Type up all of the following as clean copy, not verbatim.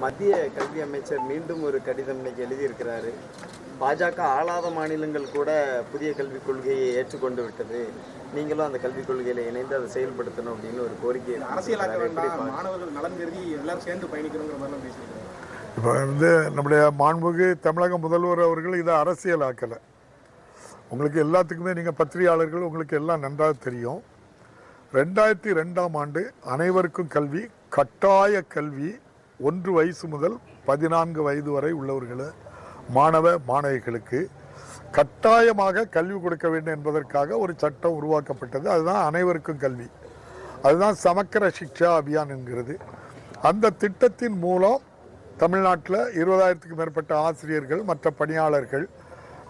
மத்திய கல்வி அமைச்சர் மீண்டும் ஒரு கடிதம் இன்னைக்கு எழுதியிருக்கிறாரு. பாஜக ஆளாத மாநிலங்கள் கூட புதிய கல்விக் கொள்கையை ஏற்றுக்கொண்டு விட்டது, நீங்களும் அந்த கல்விக் கொள்கையில இணைந்து அதை செயல்படுத்தணும் அப்படின்னு ஒரு கோரிக்கை. அரசியலாக்க வேண்டாம், மாணவர்கள் நலன் கருதி எல்லாரும் சேர்ந்து பயணிக்கணுங்கிற மாதிரிலாம் பேசியிருக்காங்க. இப்போ நம்முடைய மாண்புமிகு தமிழக முதல்வர் அவர்கள் இதை அரசியலாக்கலை. உங்களுக்கு எல்லாத்துக்குமே நீங்கள் பத்திரிகையாளர்கள் உங்களுக்கு எல்லாம் நன்றாக தெரியும். 2002ஆம் ஆண்டு அனைவருக்கும் கல்வி, கட்டாய கல்வி 1 வயசு முதல் 14 வயது வரை உள்ளவர்கள் மாணவ மாணவிகளுக்கு கட்டாயமாக கல்வி கொடுக்க வேண்டும் என்பதற்காக ஒரு சட்டம் உருவாக்கப்பட்டது. அதுதான் அனைவருக்கும் கல்வி, அதுதான் சமக்கர சிக்ஷா அபியான் என்கிறது. அந்த திட்டத்தின் மூலம் தமிழ்நாட்டில் 20,000க்கு மேற்பட்ட ஆசிரியர்கள், மற்ற பணியாளர்கள்,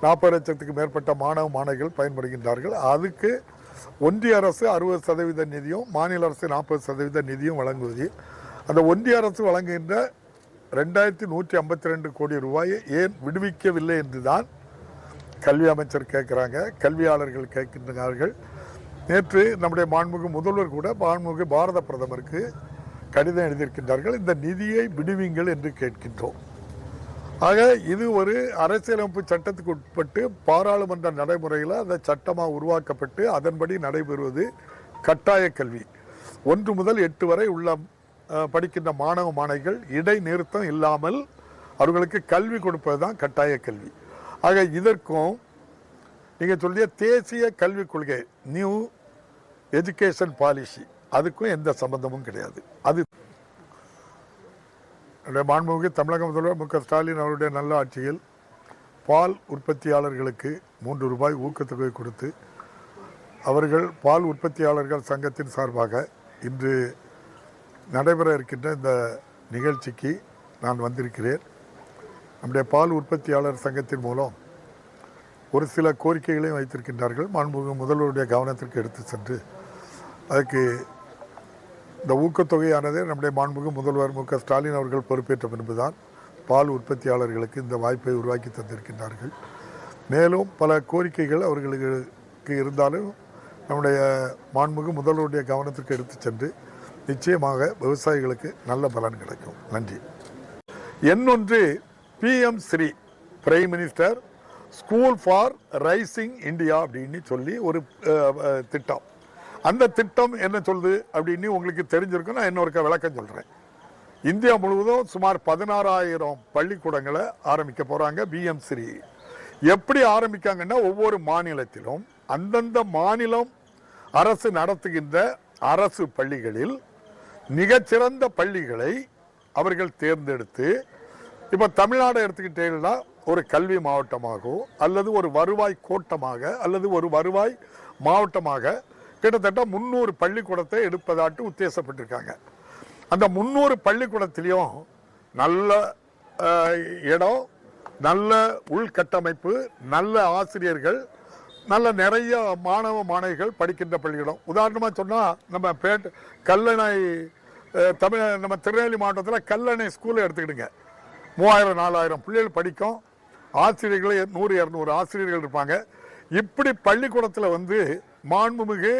40 லட்சத்துக்கு மேற்பட்ட மாணவ மாணவிகள் பயன்படுகின்றார்கள். அதுக்கு ஒன்றிய அரசு 60% நிதியும் மாநில அரசு 40% நிதியும் வழங்குவது. அந்த ஒன்றிய அரசு வழங்குகின்ற 2152 கோடி ரூபாயை ஏன் விடுவிக்கவில்லை என்றுதான் கல்வி அமைச்சர் கேட்குறாங்க, கல்வியாளர்கள் கேட்கின்றார்கள். நேற்று நம்முடைய மாண்புமிகு முதல்வர் கூட மாண்புமிகு பாரத பிரதமருக்கு கடிதம் எழுதியிருக்கின்றார்கள், இந்த நிதியை விடுவீங்கள் என்று கேட்கின்றோம். ஆக இது ஒரு அரசியலமைப்பு சட்டத்துக்கு உட்பட்டு பாராளுமன்ற நடைமுறையில் அந்த சட்டமாக உருவாக்கப்பட்டு அதன்படி நடைபெறுவது கட்டாய கல்வி. 1 முதல் 8 வரை உள்ள படிக்கின்ற மாணவ மாணவிகள் இடைநிறுத்தம் இல்லாமல் அவர்களுக்கு கல்வி கொடுப்பது தான் கட்டாய கல்வி. ஆக இதற்கும் நீங்கள் சொல்லிய தேசிய கல்விக் கொள்கை, நியூ எஜுகேஷன் பாலிசி, அதுக்கும் எந்த சம்பந்தமும் கிடையாது. அது மாண்புமிகு தமிழக முதல்வர் மு க ஸ்டாலின் அவருடைய நல்ல ஆட்சியில் பால் உற்பத்தியாளர்களுக்கு 3 ரூபாய் ஊக்கத்தொகை கொடுத்து அவர்கள் பால் உற்பத்தியாளர்கள் சங்கத்தின் சார்பாக இன்று நடைபெற இருக்கின்ற இந்த நிகழ்ச்சிக்கு நான் வந்திருக்கிறேன். நம்முடைய பால் உற்பத்தியாளர் சங்கத்தின் மூலம் ஒரு சில கோரிக்கைகளையும் வைத்திருக்கின்றார்கள். மாண்புமிகு முதல்வருடைய கவனத்திற்கு எடுத்து சென்று அதுக்கு இந்த ஊக்கத்தொகையானது நம்முடைய மாண்புமிகு முதல்வர் மு க ஸ்டாலின் அவர்கள் பொறுப்பேற்ற பின்புதான் பால் உற்பத்தியாளர்களுக்கு இந்த வாய்ப்பை உருவாக்கி தந்திருக்கின்றார்கள். மேலும் பல கோரிக்கைகள் அவர்களுக்கு இருந்தாலும் நம்முடைய மாண்புமிகு முதல்வருடைய கவனத்திற்கு எடுத்து சென்று நிச்சயமாக விவசாயிகளுக்கு நல்ல பலன் கிடைக்கும். நன்றி. இன்னொன்று PM Shri, prime minister school for rising India அப்படின்னு சொல்லி ஒரு திட்டம். அந்த திட்டம் என்ன சொல்லுது அப்படின்னு உங்களுக்கு தெரிஞ்சிருக்கும். நான் இன்னொருக்க விளக்கம் சொல்கிறேன். இந்தியா முழுவதும் சுமார் 16,000 பள்ளிக்கூடங்களை ஆரம்பிக்க போகிறாங்க பிஎம் ஸ்ரீ. எப்படி ஆரம்பிக்காங்கன்னா, ஒவ்வொரு மாநிலத்திலும் அந்தந்த மாநிலம் அரசு நடத்துகின்ற அரசு பள்ளிகளில் மிகச்சிறந்த பள்ளிகளை அவர்கள் தேர்ந்தெடுத்து, இப்போ தமிழ்நாடு எடுத்துக்கிட்டீங்கன்னா ஒரு கல்வி மாவட்டமாகவோ அல்லது ஒரு வருவாய் கோட்டமாக அல்லது ஒரு வருவாய் மாவட்டமாக கிட்டத்தட்ட 300 பள்ளிக்கூடத்தை எடுப்பதாட்டு உத்தேசப்பட்டிருக்காங்க. அந்த 300 பள்ளிக்கூடத்திலையும் நல்ல இடம், நல்ல உள்கட்டமைப்பு, நல்ல ஆசிரியர்கள், நல்ல நிறைய மாணவ மாணவிகள் படிக்கின்ற பள்ளிக்கூடம். உதாரணமாக சொன்னால் நம்ம கல்லணை நம்ம திருநெல்வேலி மாவட்டத்தில் கல்லணை ஸ்கூலை எடுத்துக்கிடுங்க. 3000-4000 பிள்ளைகள் படிக்கும். ஆசிரியர்கள் 100-200 ஆசிரியர்கள் இருப்பாங்க. இப்படி பள்ளிக்கூடத்தில் மாண்புமிகு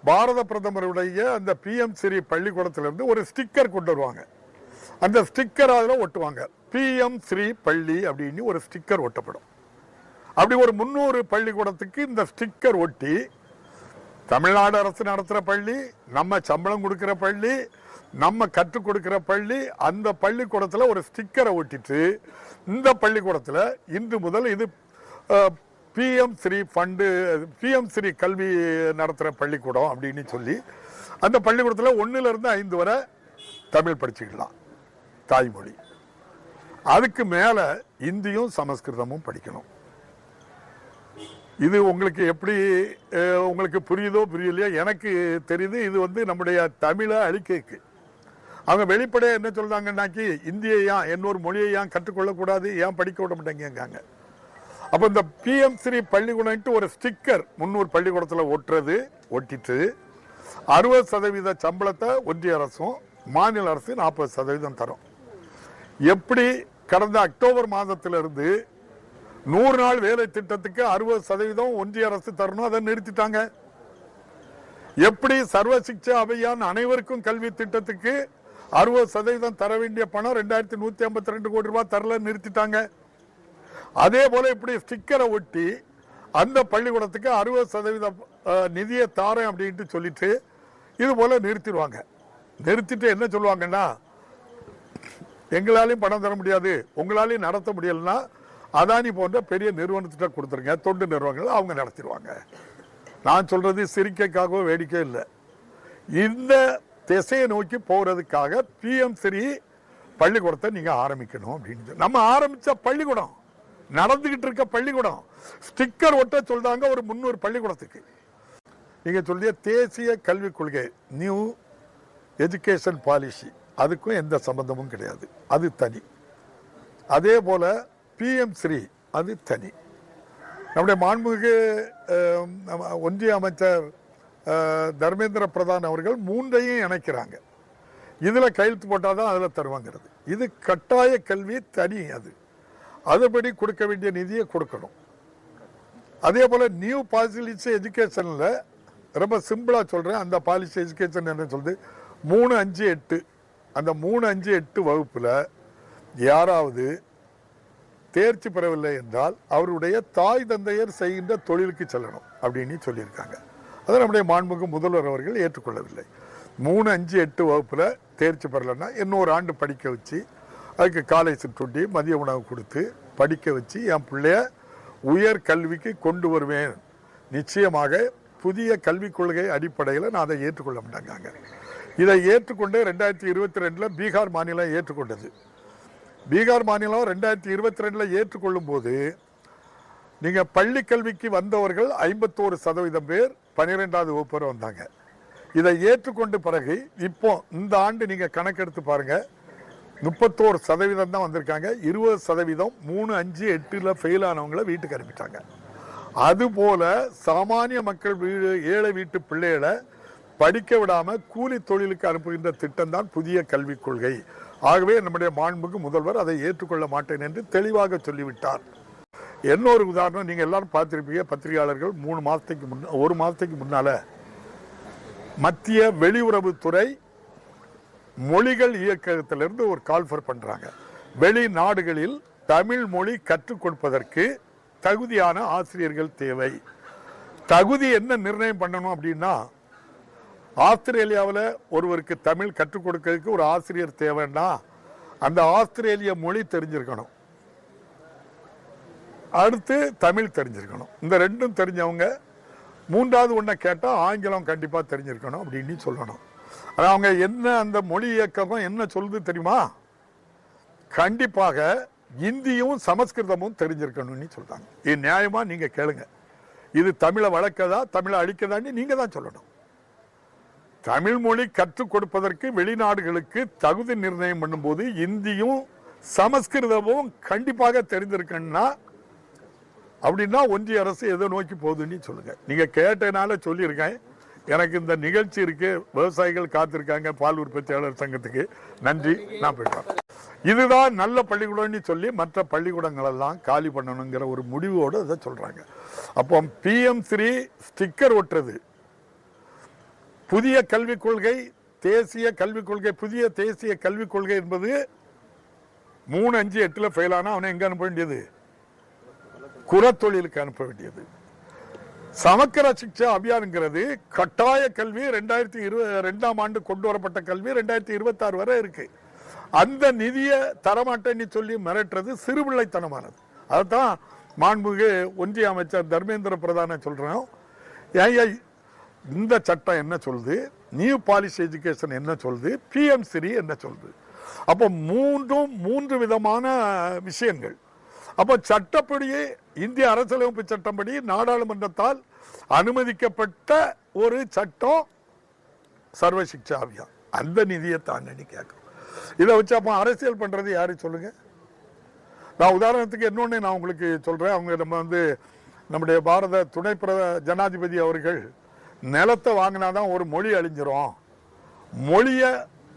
பாரத பிரதமருடைய அந்த பிஎம் ஸ்ரீ பள்ளிக்கூடத்திலிருந்து ஒரு ஸ்டிக்கர் கொண்டு வருவாங்க. அந்த ஸ்டிக்கர் அதில் ஒட்டுவாங்க. பிஎம் ஸ்ரீ பள்ளி அப்படின்னு ஒரு ஸ்டிக்கர் ஒட்டப்படும். அப்படி ஒரு 300 பள்ளிக்கூடத்துக்கு இந்த ஸ்டிக்கர் ஒட்டி, தமிழ்நாடு அரசு நடத்துகிற பள்ளி, நம்ம சம்பளம் கொடுக்குற பள்ளி, நம்ம கற்றுக் கொடுக்கிற பள்ளி, அந்த பள்ளிக்கூடத்தில் ஒரு ஸ்டிக்கரை ஒட்டிட்டு, இந்த பள்ளிக்கூடத்தில் இன்று முதல் இது PM Shri fund, PM Shri கல்வி நடத்துகிற பள்ளிக்கூடம் அப்படின்னு சொல்லி அந்த பள்ளிக்கூடத்தில் 1லிருந்து 5 வரை தமிழ் படிச்சுக்கலாம், தாய்மொழி. அதுக்கு மேலே இந்தியும் சமஸ்கிருதமும் படிக்கணும். இது உங்களுக்கு எப்படி உங்களுக்கு புரியுதோ புரியலையோ எனக்கு தெரியுது. இது நம்முடைய தமிழை அழிக்கைக்கு அவங்க வெளிப்படையாக என்ன சொல்றாங்கன்னாக்கி, இந்தியை ஏன் இன்னொரு மொழியை ஏன் கற்றுக்கொள்ளக்கூடாது, ஏன் படிக்க விட மாட்டேங்காங்க. அப்போ இந்த பிஎம் ஸ்ரீ பள்ளிக்கூடம்ட்டு ஒரு ஸ்டிக்கர் 300 பள்ளிக்கூடத்தில் ஒட்டிட்டு 60% சம்பளத்தை ஒன்றிய அரசும் மாநில அரசு 40% தரும். எப்படி கடந்த அக்டோபர் மாதத்திலிருந்து 100 நாள் வேலை திட்டத்துக்கு 60% ஒன்றிய அரசு தரணும், அதை நிறுத்திட்டாங்க. எப்படி சர்வ சிக்ஷா அபியான் அனைவருக்கும் கல்வி திட்டத்துக்கு 60% தர வேண்டிய பணம் 2152 கோடி ரூபாய் தரல, நிறுத்திட்டாங்க. அதே போல இப்படி ஸ்டிக்கரை ஒட்டி அந்த பள்ளிக்கூடத்துக்கு 60% நிதியை தாரேன் அப்படின்ட்டு சொல்லிட்டு இது போல நிறுத்திடுவாங்க. நிறுத்திட்டு என்ன சொல்லுவாங்கன்னா, எங்களாலையும் பணம் தர முடியாது, உங்களாலையும் நடத்த முடியலன்னா அதானி போன்ற பெரிய நிறுவனத்திட்ட கொடுத்துருங்க, தொண்டு நிறுவனங்கள் அவங்க நடத்திடுவாங்க. நான் சொல்றது சிரிக்கைக்காகவோ வேடிக்கை இல்லை. இந்த திசையை நோக்கி போறதுக்காக PM-3 பள்ளிக்கூடத்தை நீங்க ஆரம்பிக்கணும் அப்படின்னு நம்ம ஆரம்பிச்ச பள்ளிக்கூடம், நடந்துகிட்டு இருக்க பள்ளிக்கூடம். ஸ்டிக்கர் ஒட்ட சொல்றாங்க ஒரு 300 பள்ளிக்கூடத்துக்கு. நீங்க சொல்லிய தேசிய கல்விக் கொள்கை, நியூ எஜுகேஷன் பாலிசி, அதுக்கும் எந்த சம்பந்தமும் கிடையாது, அது தனி. அதே போல PM-3 அது தனி. நம்முடைய மாண்புமிகு ஒன்றிய அமைச்சர் தர்மேந்திர பிரதான் அவர்கள் 3ஐயும் இணைக்கிறாங்க. இதுல கையெழுத்து போட்டாதான் அதுல தருவாங்கிறது. இது கட்டாய கல்வி தனி, அதுபடி கொடுக்க வேண்டிய நிதியை கொடுக்கணும். அதே போல நியூ பாலிசி எஜுகேஷன்ல ரொம்ப சிம்பிளா சொல்றேன். அந்த பாலிசி எஜுகேஷன் என்ன சொல்றது, 3, 5, 8 அந்த 3, 5, 8 வகுப்புல யாராவது தேர்ச்சி பெறவில்லை என்றால் அவருடைய தாய் தந்தையர் செய்கின்ற தொழிலுக்கு செல்லணும் அப்படின்னு சொல்லியிருக்காங்க. அதை நம்முடைய மாண்புமிகு முதல்வர் அவர்கள் ஏற்றுக்கொள்ளவில்லை. 3, 5, 8 வகுப்புல தேர்ச்சி பெறலைன்னா இன்னொரு ஆண்டு படிக்க வச்சு, அதுக்கு காலை சிற்றுண்டி மதிய உணவு கொடுத்து படிக்க வச்சு என் பிள்ளைய உயர் கல்விக்கு கொண்டு வருவேன். நிச்சயமாக புதிய கல்விக் கொள்கை அடிப்படையில் நான் அதை ஏற்றுக்கொள்ள மாட்டாங்க. இதை ஏற்றுக்கொண்டு 2022 பீகார் மாநிலம் ஏற்றுக்கொண்டது. பீகார் மாநிலம் 2022 ஏற்றுக்கொள்ளும் போது நீங்க பள்ளி கல்விக்கு வந்தவர்கள் 51% பேர் 12வது வகுப்பு வரை வந்தாங்க. இதை ஏற்றுக்கொண்ட பிறகு இப்போ இந்த ஆண்டு நீங்க கணக்கெடுத்து பாருங்க, 31% தான் வந்திருக்காங்க. 20% 3, 5, 8 ஃபெயில் ஆனவங்களை வீட்டுக்கு அனுப்பிட்டாங்க. அதுபோல சாமானிய மக்கள் வீடு, ஏழை வீட்டு பிள்ளைகளை படிக்க விடாம கூலி தொழிலுக்கு அனுப்புகின்ற திட்டம் தான் புதிய கல்விக் கொள்கை. ஆகவே நம்முடைய மாண்புமிகு முதல்வர் அதை ஏற்றுக்கொள்ள மாட்டேன் என்று தெளிவாக சொல்லிவிட்டார். இன்னொரு உதாரணம் நீங்க எல்லாரும் பார்த்திருப்பீங்க, பத்திரிகையாளர்கள் 1 மாதத்துக்கு முன்னால மத்திய வெளியுறவுத்துறை மொழிகள் இயக்கத்திலிருந்து ஒரு கால்ஃபர் பண்றாங்க. வெளிநாடுகளில் தமிழ் மொழி கற்றுக் கொடுப்பதற்கு தகுதியான ஆசிரியர்கள் தேவை. தகுதி என்ன நிர்ணயம் பண்ணணும் அப்படின்னா, ஆஸ்திரேலியாவில் ஒருவருக்கு தமிழ் கற்றுக் கொடுக்கிறதுக்கு ஒரு ஆசிரியர் தேவைன்னா அந்த ஆஸ்திரேலிய மொழி தெரிஞ்சிருக்கணும், அடுத்து தமிழ் தெரிஞ்சிருக்கணும். இந்த ரெண்டும் தெரிஞ்சவங்க 3வது ஒன்றை கேட்டால் ஆங்கிலம் கண்டிப்பாக தெரிஞ்சிருக்கணும் அப்படின்னு சொல்லணும். ஆனால் அவங்க என்ன அந்த மொழி இயக்கம் என்ன சொல்லுது தெரியுமா, கண்டிப்பாக இந்தியும் சமஸ்கிருதமும் தெரிஞ்சிருக்கணும்னு சொல்றாங்க. இது நியாயமா? நீங்க கேளுங்க. இது தமிழை வளர்க்கதா தமிழை அழிக்கதான்னு நீங்க தான் சொல்லணும். தமிழ் மொழி கற்றுக் கொடுப்பதற்கு வெளிநாடுகளுக்கு தகுதி நிர்ணயம் பண்ணும்போது இந்தியும் சமஸ்கிருதமும் கண்டிப்பாக தெரிந்திருக்கணும்னா அப்படின்னா ஒன்றிய அரசு எதை நோக்கி போகுதுன்னு சொல்லுங்க. நீங்க கேட்டனால சொல்லியிருக்கேன். எனக்கு இந்த நிகழ்ச்சி இருக்கு, விவசாயிகள் காத்திருக்காங்க பால் உற்பத்தியாளர் சங்கத்துக்கு. நன்றி, நான் போயிட்டேன். இதுதான் நல்ல பள்ளிக்கூடம்னு சொல்லி மற்ற பள்ளிக்கூடங்கள் எல்லாம் காலி பண்ணணுங்கிற ஒரு முடிவோடு அதை சொல்றாங்க. அப்போ PM-3 ஸ்டிக்கர் ஒட்டுறது, புதிய கல்விக் கொள்கை, தேசிய கல்விக் கொள்கை, புதிய தேசிய கல்விக் கொள்கை என்பது 3, 5, 8 ஃபெயில் ஆனா அவனை எங்க அனுப்ப வேண்டியது? குலத்தொழிலுக்கு அனுப்ப வேண்டியது. சமக்கர சிக்ஷா அபியான்ங்கிறது கட்டாய கல்வி 2022ஆம் ஆண்டு கொண்டு வரப்பட்ட கல்வி 2026 வரை இருக்கு. அந்த நிதியை தரமாட்டேன்னு சொல்லி மிரட்டுறது சிறுபிள்ளைத்தனமானது. அதுதான் மாண்புமிகு ஒன்றிய அமைச்சர் தர்மேந்திர பிரதான சொல்றோம். இந்த சட்டம் என்ன சொல்லுது, நியூ பாலிசி எஜுகேஷன் என்ன சொல்லுது, PM-3 என்ன சொல்லுது. அப்போ 3 விதமான விஷயங்கள். அப்போ சட்டப்படியே இந்திய அரசியலமைப்பு சட்டப்படி நாடாளுமன்றத்தால் அனுமதிக்கப்பட்ட ஒரு சட்டம் சர்வ சிக்ஷா அபியான். அந்த நிதியை தாண்டி கேட்கும். இதை வச்சு அப்போ அரசியல் பண்றது யாரு சொல்லுங்க? நான் உதாரணத்துக்கு இன்னொன்னு நான் உங்களுக்கு சொல்றேன். அவங்க நம்முடைய பாரத துணை ஜனாதிபதி அவர்கள் நிலத்தை வாங்கினாதான் ஒரு மொழி அழிஞ்சிரும்,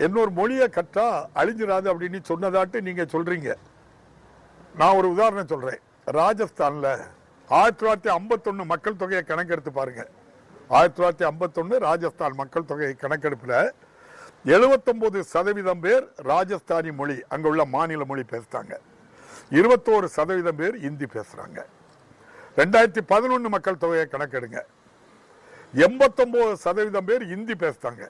இன்னொரு மொழியை கற்றா அழிஞ்சிடாது அப்படின்னு சொன்னதாட்டு நீங்க சொல்றீங்க. நான் ஒரு உதாரணம் சொல்றேன். ராஜஸ்தான்ல 1951 மக்கள் தொகையை கணக்கெடுத்து பாருங்க. 1951 ராஜஸ்தான் மக்கள் தொகை கணக்கெடுப்புல 79% பேர் ராஜஸ்தானி மொழி அங்குள்ள மாநில மொழி பேசுறாங்க. 21% பேர் இந்தி பேசுறாங்க. 2011 மக்கள் தொகையை கணக்கெடுங்க. 89% பேர் இந்தி பேசுறாங்க.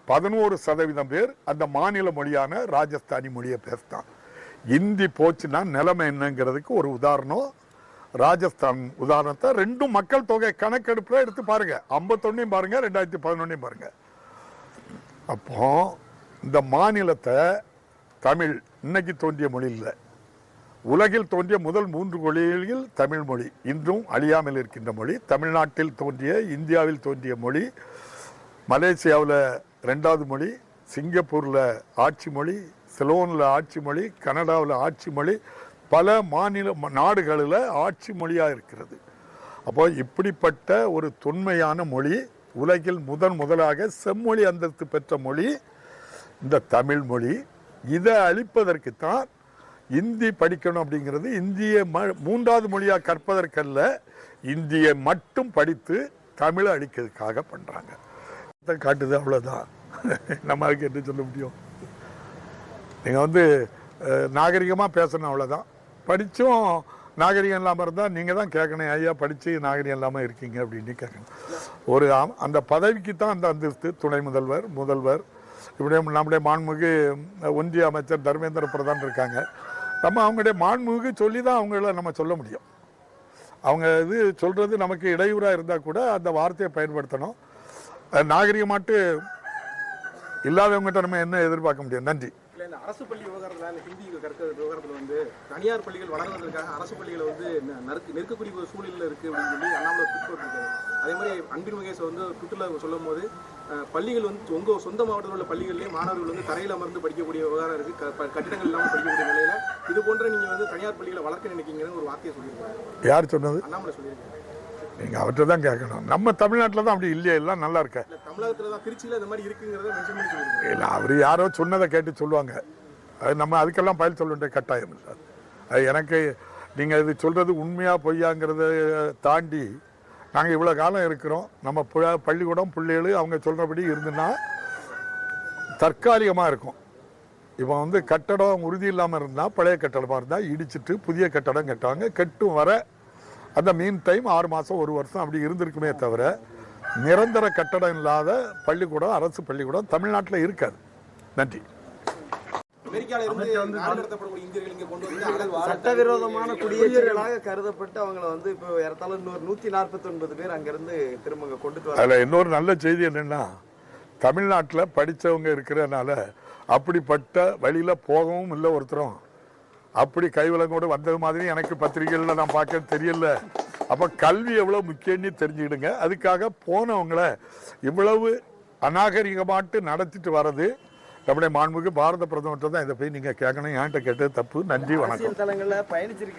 11% பேர் அந்த மாநில மொழியான ராஜஸ்தானி மொழியை பேசுறாங்க. இந்தி போச்சுன்னா நிலைமை என்னங்கிறதுக்கு ஒரு உதாரணம் ராஜஸ்தான் உதாரணத்தை ரெண்டும் மக்கள் தொகை கணக்கெடுப்புல எடுத்து பாருங்க. 51 பாருங்க, 2011 பாருங்க. அப்போ இந்த மாநிலத்தை தமிழ் இன்னைக்கு தோன்றிய மொழி இல்லை, உலகில் தோன்றிய முதல் 3 மொழிகளில் தமிழ் மொழி இன்றும் அழியாமல் இருக்கின்ற மொழி. தமிழ்நாட்டில் தோன்றிய, இந்தியாவில் தோன்றிய மொழி, மலேசியாவில் 2வது மொழி, சிங்கப்பூரில் ஆட்சி மொழி, சிலோனில் ஆட்சி மொழி, கனடாவில் ஆட்சி மொழி, பல மாநில நாடுகளில் ஆட்சி மொழியாக இருக்கிறது. அப்போ இப்படிப்பட்ட ஒரு தொன்மையான மொழி, உலகில் முதலாக செம்மொழி அந்தஸ்து பெற்ற மொழி இந்த தமிழ் மொழி. இதை அழிப்பதற்குத்தான் இந்தி படிக்கணும் அப்படிங்கிறது. இந்திய 3வது மொழியாக கற்பதற்கல்ல, இந்தியை மட்டும் படித்து தமிழை அழிக்கிறதுக்காக பண்றாங்க. காட்டுது, அவ்வளவுதான். நம்ம அதுக்கு என்ன சொல்ல முடியும்? நீங்க நாகரிகமா பேசணும், அவ்வளவுதான். படிச்சும் நாகரிகம் இல்லாமல் இருந்தால் நீங்கள் தான் கேட்கணும், ஐயா படித்து நாகரிகம் இல்லாமல் இருக்கீங்க அப்படின்னு கேட்கணும். அந்த பதவிக்கு தான் அந்த அந்தஸ்து. துணை முதல்வர், முதல்வர், இப்படி நம்முடைய மாண்புமிகு ஒன்றிய அமைச்சர் தர்மேந்திர பிரதான் இருக்காங்க. நம்ம அவங்களுடைய மாண்புமிகு சொல்லி தான் அவங்கள நம்ம சொல்ல முடியும். அவங்க இது சொல்கிறது நமக்கு இடையூறாக இருந்தால் கூட அந்த வார்த்தையை பயன்படுத்தணும். நாகரிகமாட்டு இல்லாதவங்ககிட்ட நம்ம என்ன எதிர்பார்க்க முடியும்? நன்றி. இந்த அரசு பள்ளி விவகாரத்தில், ஹிந்தி கற்கிற விவகாரத்தில் தனியார் பள்ளிகள் வளர்வதற்காக அரசு பள்ளிகளை நெருக்கக்கூடிய ஒரு சூழலில் இருக்குது அப்படின்னு சொல்லி அண்ணாமலை ட்விட் போட்டிருக்காரு. அதே மாதிரி அன்பில் மகேஷ் ட்விட்டரில் சொல்லும் போது பள்ளிகள் உங்கள் சொந்த மாவட்டத்தில் உள்ள பள்ளிகள்லேயே மாணவர்கள் தரையில் அமர்ந்து படிக்கக்கூடிய விவகாரம் இருக்குது, கட்டிடங்கள் இல்லாமல் படிக்கக்கூடிய நிலையில் இது போன்ற நீங்கள் தனியார் பள்ளிகளை வளர்க்க நினைக்கிறீங்கன்னு ஒரு வார்த்தையை சொல்லியிருக்காரு. யார் சொன்னது? அண்ணாமலை சொல்லியிருக்காரு. நீங்கள் அவர்கிட்ட தான் கேட்கணும். நம்ம தமிழ்நாட்டில் தான் அப்படி இல்லையா? எல்லாம் நல்லா இருக்க. தமிழகத்தில் தான், திருச்சியில் இந்த மாதிரி இருக்குங்கிறத மென்ஷன் பண்ணி சொல்லியிருக்காரு. இல்லை, அவர் யாரோ சொன்னதை கேட்டு சொல்லுவாங்க. அது நம்ம அதுக்கெல்லாம் பதில் சொல்ல வேண்டிய கட்டாயம் இல்லை. அது எனக்கு நீங்கள் இது சொல்கிறது உண்மையாக பொய்யாங்கிறத தாண்டி நாங்கள் இவ்வளோ காலம் இருக்கிறோம். நம்ம பள்ளிக்கூடம் பிள்ளைகள் அவங்க சொல்கிறபடி இருந்துன்னா தற்காலிகமாக இருக்கும். இப்போ கட்டடம் உறுதி இல்லாமல் இருந்தால், பழைய கட்டடமாக இருந்தால் இடிச்சிட்டு புதிய கட்டடம் கட்டுவாங்க. கட்டும் வர அந்த மீன் டைம் 6 மாதம் 1 வருஷம் அப்படி இருந்திருக்குமே தவிர நிரந்தர கட்டடம் இல்லாத பள்ளிக்கூடம், அரசு பள்ளிக்கூடம் தமிழ்நாட்டில் இருக்காது. நன்றி. சட்டவிரோதமான குடியேற்றங்களாக கருதப்பட்டு அவங்களை இப்போ ஏறத்தாழ 149 பேர் அங்கிருந்து திரும்ப கொண்டுட்டு வர. அதில் இன்னொரு நல்ல செய்தி என்னன்னா, தமிழ்நாட்டில் படித்தவங்க இருக்கிறதுனால அப்படிப்பட்ட வழியில் போகவும் இல்லை ஒருத்தரும். அப்படி கைவிலங்கோடு வந்தது மாதிரி எனக்கு பத்திரிகைகளில் நான் பார்க்க தெரியல. அப்போ கல்வி எவ்வளோ முக்கியம்னு தெரிஞ்சுக்கிடுங்க. அதுக்காக போனவங்களை இவ்வளவு அநாகரிகமாட்டு நடத்திட்டு வர்றது நம்முடைய மாண்புமிகு பாரத பிரதமர்கிட்ட தான் இதை போய் நீங்கள் கேட்கணும். என்கிட்ட கேட்டது தப்பு. நன்றி, வணக்கம். தளங்களில் பயணிச்சிருக்க